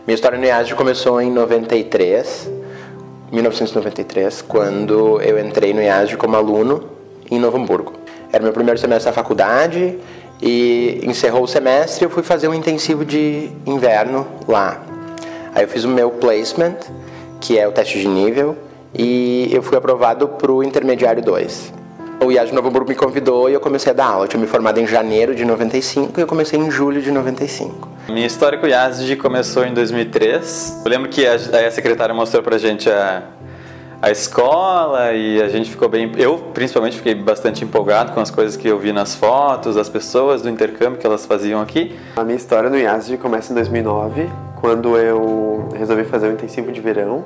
Minha história no IASD começou em 1993, quando eu entrei no IASD como aluno em Novo Hamburgo. Era meu primeiro semestre da faculdade e encerrou o semestre e eu fui fazer um intensivo de inverno lá. Aí eu fiz o meu placement, que é o teste de nível, e eu fui aprovado para o intermediário 2. O IASD de Novo Hamburgo me convidou e eu comecei a dar aula. Eu tinha me formado em janeiro de 95 e eu comecei em julho de 95. Minha história com o IASD começou em 2003. Eu lembro que a secretária mostrou pra gente a escola e a gente ficou bem... Eu, principalmente, fiquei bastante empolgado com as coisas que eu vi nas fotos, as pessoas do intercâmbio que elas faziam aqui. A minha história no IASD começa em 2009, quando eu resolvi fazer um intensivo de verão.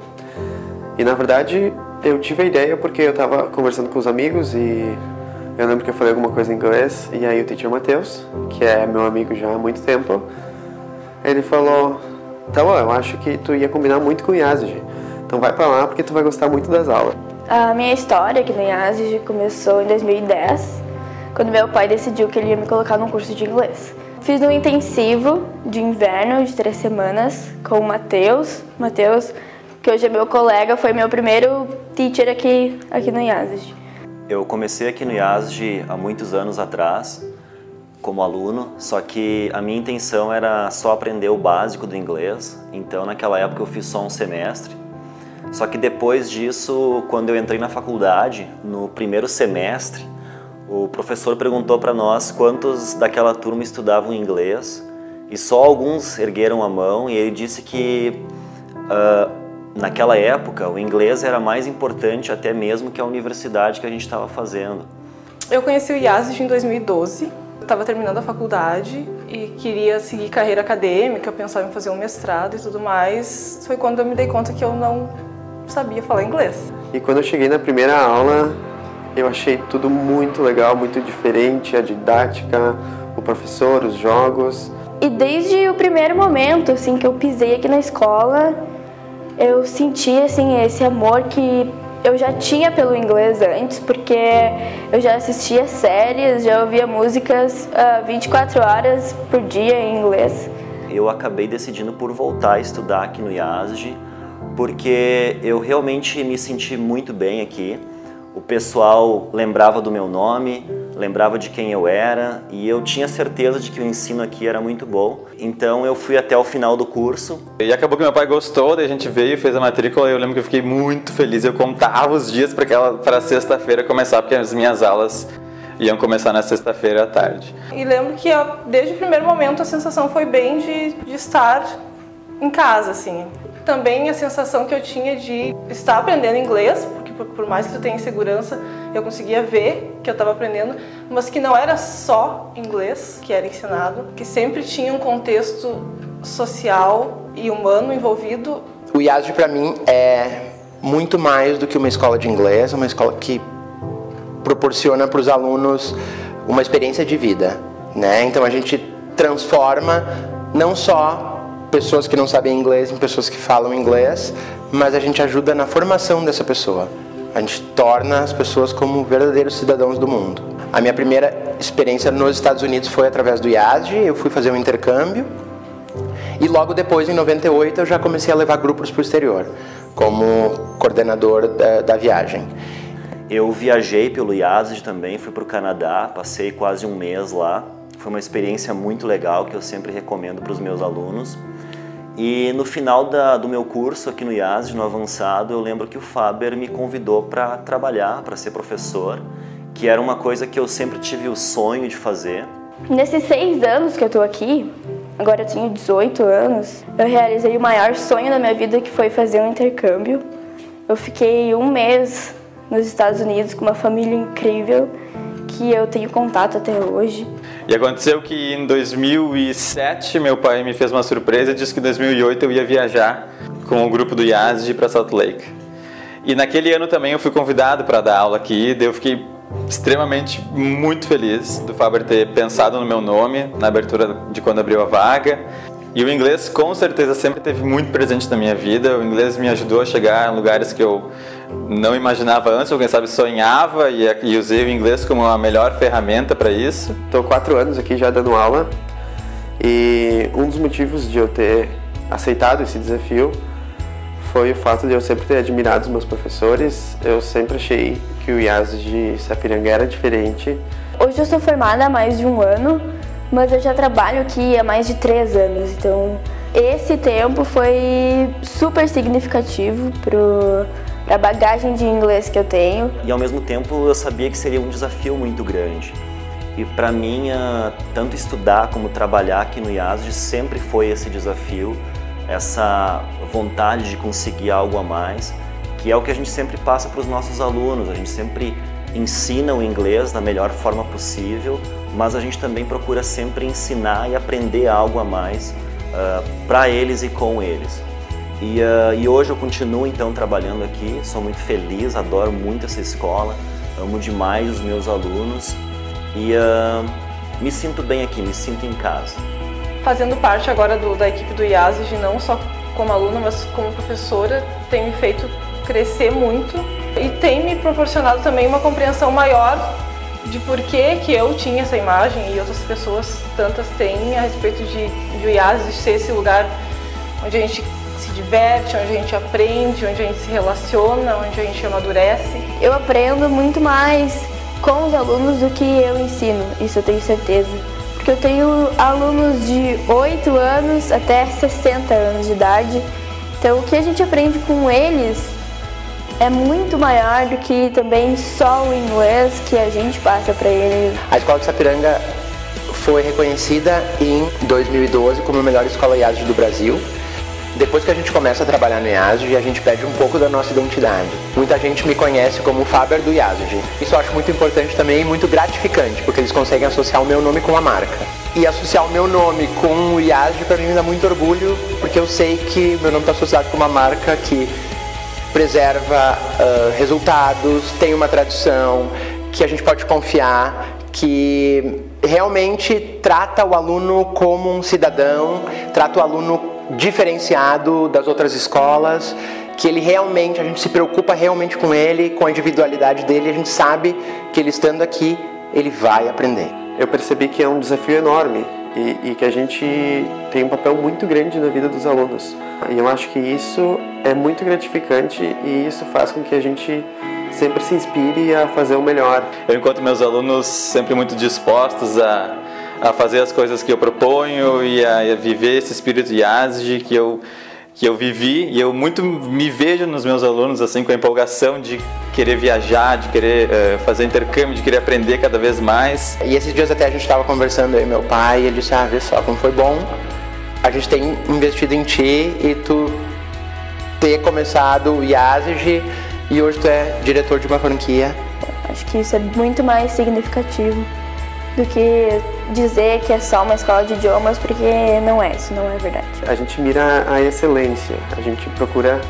E, na verdade, eu tive a ideia porque eu estava conversando com os amigos e eu lembro que eu falei alguma coisa em inglês. E aí o teacher Matheus, que é meu amigo já há muito tempo, ele falou: tá bom, eu acho que tu ia combinar muito com o IASD, então vai pra lá porque tu vai gostar muito das aulas. A minha história aqui no IASD começou em 2010, quando meu pai decidiu que ele ia me colocar num curso de inglês. Fiz um intensivo de inverno de 3 semanas com o Matheus, que hoje é meu colega, foi meu primeiro teacher aqui no IASD. Eu comecei aqui no IASD há muitos anos atrás, como aluno, só que a minha intenção era só aprender o básico do inglês, então naquela época eu fiz só um semestre. Só que depois disso, quando eu entrei na faculdade, no primeiro semestre, o professor perguntou para nós quantos daquela turma estudavam inglês e só alguns ergueram a mão e ele disse que naquela época o inglês era mais importante até mesmo que a universidade que a gente estava fazendo. Eu conheci o IASD em 2012, eu estava terminando a faculdade e queria seguir carreira acadêmica, eu pensava em fazer um mestrado e tudo mais. Foi quando eu me dei conta que eu não sabia falar inglês. E quando eu cheguei na primeira aula, eu achei tudo muito legal, muito diferente, a didática, o professor, os jogos. E desde o primeiro momento assim, que eu pisei aqui na escola, eu senti assim, esse amor que eu já tinha pelo inglês antes, porque eu já assistia séries, já ouvia músicas 24 horas por dia em inglês. Eu acabei decidindo por voltar a estudar aqui no IASD, porque eu realmente me senti muito bem aqui. O pessoal lembrava do meu nome, lembrava de quem eu era e eu tinha certeza de que o ensino aqui era muito bom. Então eu fui até o final do curso. E acabou que meu pai gostou, daí a gente veio e fez a matrícula e eu lembro que eu fiquei muito feliz. Eu contava os dias para sexta-feira começar, porque as minhas aulas iam começar na sexta-feira à tarde. E lembro que desde o primeiro momento a sensação foi bem de estar em casa, assim. Também a sensação que eu tinha de estar aprendendo inglês, porque por mais que eu tenha insegurança, eu conseguia ver que eu estava aprendendo, mas que não era só inglês que era ensinado, que sempre tinha um contexto social e humano envolvido. O IASD para mim é muito mais do que uma escola de inglês, é uma escola que proporciona para os alunos uma experiência de vida, né? Então a gente transforma não só pessoas que não sabem inglês em pessoas que falam inglês, mas a gente ajuda na formação dessa pessoa. A gente torna as pessoas como verdadeiros cidadãos do mundo. A minha primeira experiência nos Estados Unidos foi através do IASD, eu fui fazer um intercâmbio e logo depois, em 98, eu já comecei a levar grupos para o exterior, como coordenador da viagem. Eu viajei pelo IASD também, fui para o Canadá, passei quase um mês lá. Foi uma experiência muito legal que eu sempre recomendo para os meus alunos. E no final do meu curso aqui no IASD, no avançado, eu lembro que o Faber me convidou para trabalhar, para ser professor, que era uma coisa que eu sempre tive o sonho de fazer. Nesses 6 anos que eu tô aqui, agora eu tenho 18 anos, eu realizei o maior sonho da minha vida, que foi fazer um intercâmbio. Eu fiquei um mês nos Estados Unidos com uma família incrível, que eu tenho contato até hoje. E aconteceu que em 2007 meu pai me fez uma surpresa e disse que em 2008 eu ia viajar com o grupo do IASD para Salt Lake. E naquele ano também eu fui convidado para dar aula aqui, daí eu fiquei extremamente muito feliz do Faber ter pensado no meu nome na abertura de quando abriu a vaga. E o inglês com certeza sempre esteve muito presente na minha vida. O inglês me ajudou a chegar em lugares que eu não imaginava antes, ou quem sabe sonhava, e usei o inglês como a melhor ferramenta para isso. Estou 4 anos aqui já dando aula e um dos motivos de eu ter aceitado esse desafio foi o fato de eu sempre ter admirado os meus professores. Eu sempre achei que o IASG de Sapiranga era diferente. Hoje eu sou formada há mais de 1 ano, mas eu já trabalho aqui há mais de 3 anos, então esse tempo foi super significativo para a bagagem de inglês que eu tenho. E ao mesmo tempo eu sabia que seria um desafio muito grande. E para mim, tanto estudar como trabalhar aqui no IASG sempre foi esse desafio, essa vontade de conseguir algo a mais, que é o que a gente sempre passa para os nossos alunos. A gente sempre ensina o inglês da melhor forma possível, mas a gente também procura sempre ensinar e aprender algo a mais para eles e com eles. E hoje eu continuo então trabalhando aqui, sou muito feliz, adoro muito essa escola, amo demais os meus alunos e me sinto bem aqui, me sinto em casa. Fazendo parte agora da equipe do IASG, não só como aluna, mas como professora, tem me feito crescer muito e tem me proporcionado também uma compreensão maior de por que eu tinha essa imagem e outras pessoas tantas têm a respeito de o IASG ser esse lugar onde a gente se diverte, onde a gente aprende, onde a gente se relaciona, onde a gente amadurece. Eu aprendo muito mais com os alunos do que eu ensino, isso eu tenho certeza. Porque eu tenho alunos de 8 anos até 60 anos de idade, então o que a gente aprende com eles é muito maior do que também só o inglês que a gente passa para eles. A Escola de Sapiranga foi reconhecida em 2012 como a melhor escola IASG do Brasil. Depois que a gente começa a trabalhar no IASG, a gente perde um pouco da nossa identidade. Muita gente me conhece como o Faber do IASG. Isso eu acho muito importante também e muito gratificante, porque eles conseguem associar o meu nome com a marca. E associar o meu nome com o IASG para mim me dá muito orgulho, porque eu sei que o meu nome está associado com uma marca que preserva resultados, tem uma tradição, que a gente pode confiar, que realmente trata o aluno como um cidadão, trata o aluno diferenciado das outras escolas, que ele realmente, a gente se preocupa realmente com ele, com a individualidade dele, a gente sabe que ele estando aqui, ele vai aprender. Eu percebi que é um desafio enorme e que a gente tem um papel muito grande na vida dos alunos. E eu acho que isso é muito gratificante e isso faz com que a gente sempre se inspire a fazer o melhor. Eu encontro meus alunos sempre muito dispostos a fazer as coisas que eu proponho e a viver esse espírito IASG que eu vivi, e eu muito me vejo nos meus alunos assim com a empolgação de querer viajar, de querer fazer intercâmbio, de querer aprender cada vez mais. E esses dias até a gente estava conversando aí, meu pai, e ele disse, vê só como foi bom, a gente tem investido em ti e tu ter começado o IASG e hoje tu é diretor de uma franquia. Acho que isso é muito mais significativo do que dizer que é só uma escola de idiomas, porque não é, isso não é verdade. A gente mira a excelência, a gente procura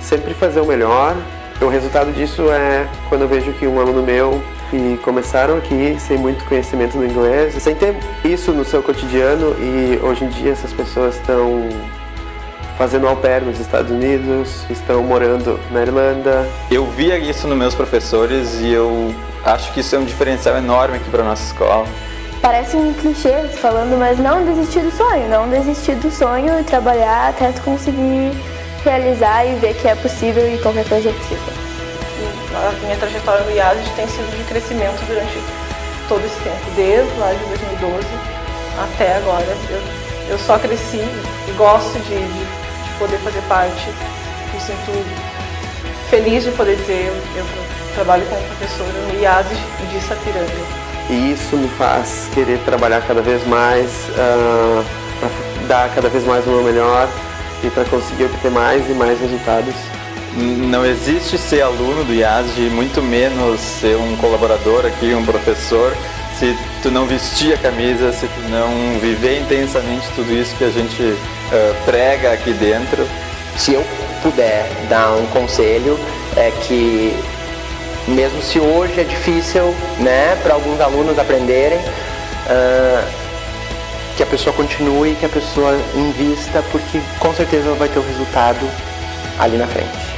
sempre fazer o melhor. O resultado disso é quando eu vejo que um aluno meu que começaram aqui sem muito conhecimento do inglês, sem ter isso no seu cotidiano, e hoje em dia essas pessoas estão fazendo au pair nos Estados Unidos, estão morando na Irlanda. Eu via isso nos meus professores e eu acho que isso é um diferencial enorme aqui para a nossa escola. Parece um clichê falando, mas não desistir do sonho, não desistir do sonho e trabalhar até tu conseguir realizar e ver que é possível e qualquer coisa é possível. A minha trajetória no IASG tem sido de crescimento durante todo esse tempo, desde lá de 2012 até agora. Eu só cresci e gosto de poder fazer parte, me sinto feliz de poder dizer eu trabalho como professora no IASG de Sapiranga. E isso me faz querer trabalhar cada vez mais, para dar cada vez mais o meu melhor e para conseguir obter mais e mais resultados. Não existe ser aluno do IASG, muito menos ser um colaborador aqui, um professor, se tu não vestir a camisa, se tu não viver intensamente tudo isso que a gente prega aqui dentro. Se eu puder dar um conselho, é que mesmo se hoje é difícil, né, para alguns alunos aprenderem, que a pessoa continue, que a pessoa invista, porque com certeza vai ter o resultado ali na frente.